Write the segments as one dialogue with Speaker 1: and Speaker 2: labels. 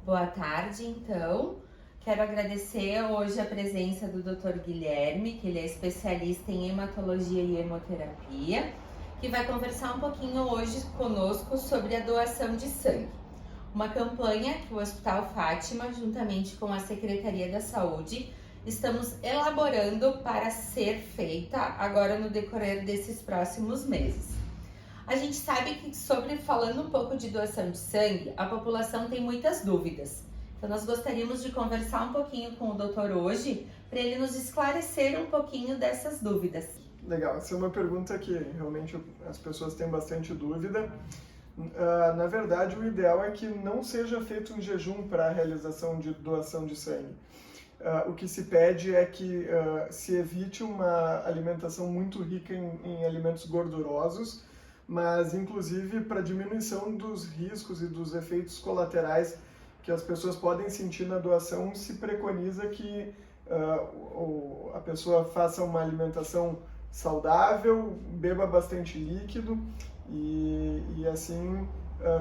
Speaker 1: Boa tarde, então. Quero agradecer hoje a presença do Dr. Guilherme, que ele é especialista em hematologia e hemoterapia, que vai conversar um pouquinho hoje conosco sobre a doação de sangue. Uma campanha que o Hospital Fátima, juntamente com a Secretaria da Saúde, estamos elaborando para ser feita agora no decorrer desses próximos meses. A gente sabe que falando um pouco de doação de sangue, a população tem muitas dúvidas. Então nós gostaríamos de conversar um pouquinho com o doutor hoje, para ele nos esclarecer um pouquinho dessas dúvidas.
Speaker 2: Legal, essa é uma pergunta que realmente as pessoas têm bastante dúvida. Na verdade, o ideal é que não seja feito um jejum para a realização de doação de sangue. O que se pede é que se evite uma alimentação muito rica em alimentos gordurosos, mas inclusive para diminuição dos riscos e dos efeitos colaterais que as pessoas podem sentir na doação, se preconiza que a pessoa faça uma alimentação saudável, beba bastante líquido e assim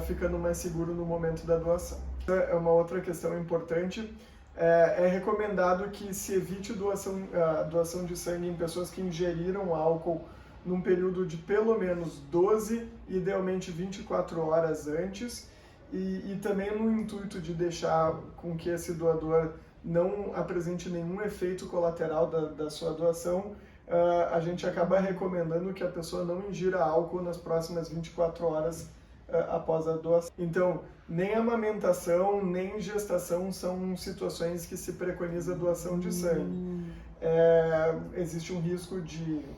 Speaker 2: ficando mais seguro no momento da doação. É uma outra questão importante. É recomendado que se evite a doação de sangue em pessoas que ingeriram álcool num período de pelo menos 12, idealmente 24 horas antes, e também no intuito de deixar com que esse doador não apresente nenhum efeito colateral da sua doação, a gente acaba recomendando que a pessoa não ingira álcool nas próximas 24 horas após a doação. Então, nem amamentação, nem gestação são situações que se preconiza a doação de sangue. Existe um risco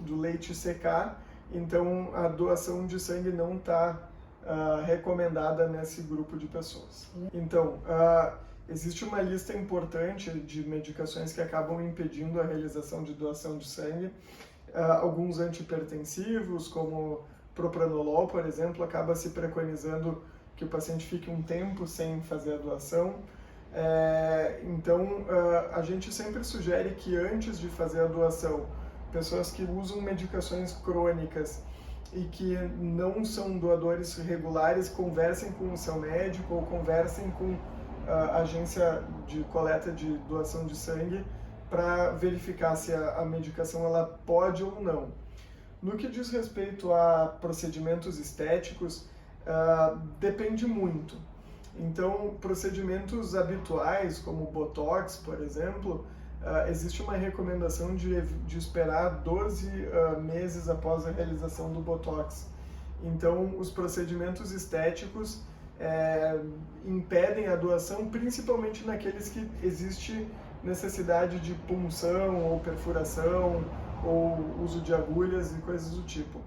Speaker 2: do leite secar, então a doação de sangue não está recomendada nesse grupo de pessoas. Então, existe uma lista importante de medicações que acabam impedindo a realização de doação de sangue. Alguns antihipertensivos, como propranolol, por exemplo, acaba se preconizando que o paciente fique um tempo sem fazer a doação. Então, a gente sempre sugere que antes de fazer a doação, pessoas que usam medicações crônicas e que não são doadores regulares conversem com o seu médico ou conversem com a agência de coleta de doação de sangue para verificar se a medicação ela pode ou não. No que diz respeito a procedimentos estéticos, depende muito. Então, procedimentos habituais, como Botox, por exemplo, existe uma recomendação de esperar 12 meses após a realização do Botox. Então, os procedimentos estéticos impedem a doação, principalmente naqueles que existe necessidade de punção ou perfuração ou uso de agulhas e coisas do tipo.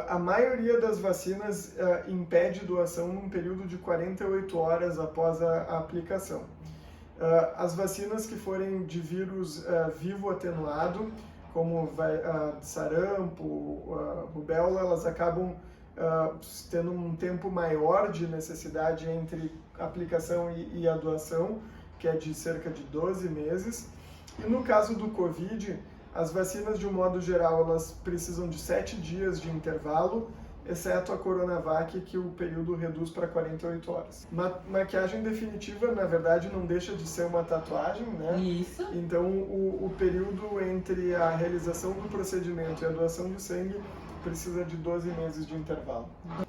Speaker 2: A maioria das vacinas impede doação num período de 48 horas após a aplicação. As vacinas que forem de vírus vivo atenuado, como sarampo, rubéola, elas acabam tendo um tempo maior de necessidade entre a aplicação e a doação, que é de cerca de 12 meses. E no caso do Covid, as vacinas, de um modo geral, elas precisam de 7 dias de intervalo, exceto a Coronavac, que o período reduz para 48 horas. Maquiagem definitiva, na verdade, não deixa de ser uma tatuagem, né?
Speaker 1: Isso.
Speaker 2: Então, o período entre a realização do procedimento e a doação de sangue precisa de 12 meses de intervalo.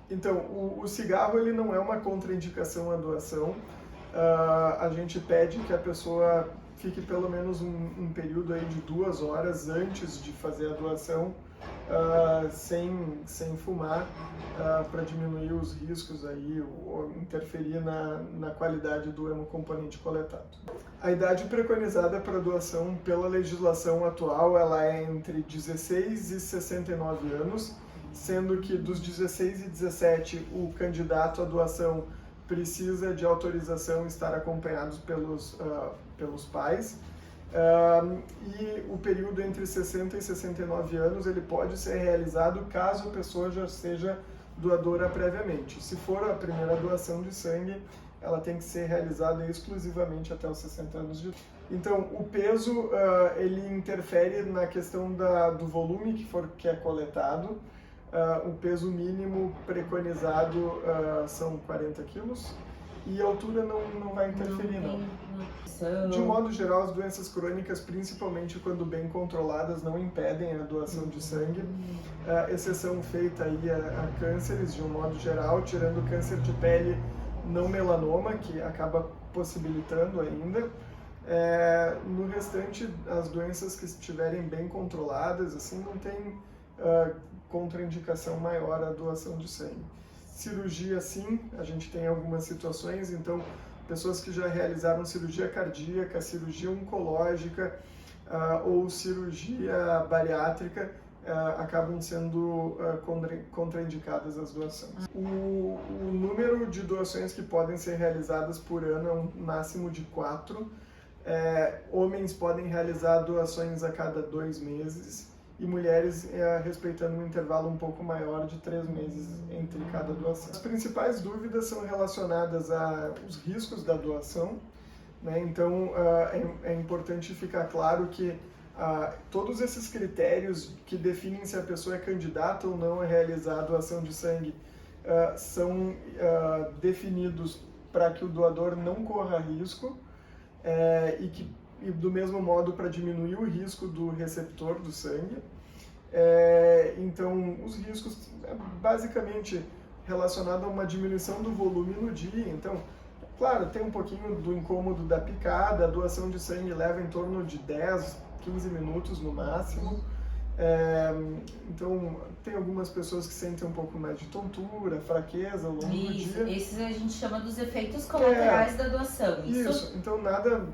Speaker 2: Então, o cigarro ele não é uma contraindicação à doação. A gente pede que a pessoa fique pelo menos um período aí de 2 horas antes de fazer a doação sem fumar, para diminuir os riscos aí ou interferir na qualidade do hemocomponente coletado. A idade preconizada para doação pela legislação atual ela é entre 16 e 69 anos, sendo que dos 16 e 17 o candidato à doação precisa de autorização estar acompanhados pelos pais. E o período entre 60 e 69 anos ele pode ser realizado caso a pessoa já seja doadora previamente. Se for a primeira doação de sangue, ela tem que ser realizada exclusivamente até os 60 anos de idade. Então, o peso ele interfere na questão do volume que é coletado. O peso mínimo preconizado são 40 quilos e a altura não vai interferir, não. De modo geral, as doenças crônicas, principalmente quando bem controladas, não impedem a doação de sangue. Exceção feita aí a cânceres, de um modo geral, tirando o câncer de pele não melanoma, que acaba possibilitando ainda. No restante, as doenças que estiverem bem controladas, assim, não tem contraindicação maior à doação de sangue. Cirurgia, sim, a gente tem algumas situações, então, pessoas que já realizaram cirurgia cardíaca, cirurgia oncológica ou cirurgia bariátrica acabam sendo contraindicadas as doações. O número de doações que podem ser realizadas por ano é um máximo de 4. Homens podem realizar doações a cada 2 meses e mulheres respeitando um intervalo um pouco maior de 3 meses entre cada doação. As principais dúvidas são relacionadas aos riscos da doação, né? Então é importante ficar claro que todos esses critérios que definem se a pessoa é candidata ou não a realizar a doação de sangue são definidos para que o doador não corra risco e do mesmo modo para diminuir o risco do receptor do sangue. Então, os riscos basicamente relacionados a uma diminuição do volume no dia. Então, claro, tem um pouquinho do incômodo da picada, a doação de sangue leva em torno de 10, 15 minutos no máximo. Então, tem algumas pessoas que sentem um pouco mais de tontura, fraqueza ao longo do dia.
Speaker 1: Esses a gente chama dos efeitos colaterais da doação.
Speaker 2: Isso, então nada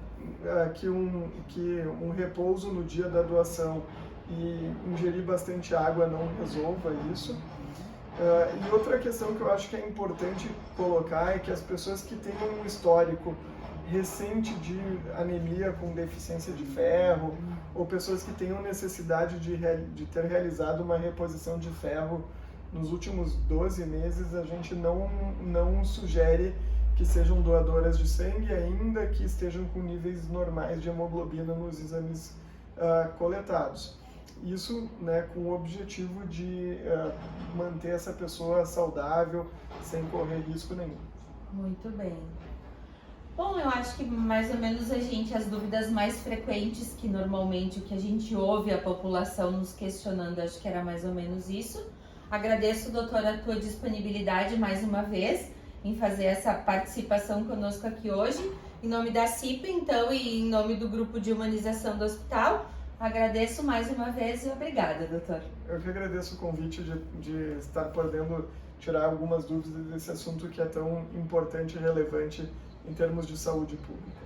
Speaker 2: que um repouso no dia da doação e ingerir bastante água não resolva isso. E outra questão que eu acho que é importante colocar é que as pessoas que têm um histórico recente de anemia com deficiência de ferro, ou pessoas que tenham necessidade de ter realizado uma reposição de ferro nos últimos 12 meses, a gente não sugere que sejam doadoras de sangue, ainda que estejam com níveis normais de hemoglobina nos exames coletados. Isso, né, com o objetivo de manter essa pessoa saudável, sem correr risco nenhum.
Speaker 1: Muito bem. Bom, eu acho que mais ou menos as dúvidas mais frequentes que normalmente o que a gente ouve a população nos questionando, acho que era mais ou menos isso. Agradeço, doutora, a tua disponibilidade mais uma vez em fazer essa participação conosco aqui hoje. Em nome da CIPA, então, e em nome do Grupo de Humanização do Hospital, agradeço mais uma vez e obrigada, doutor.
Speaker 2: Eu que agradeço o convite de estar podendo tirar algumas dúvidas desse assunto que é tão importante e relevante em termos de saúde pública.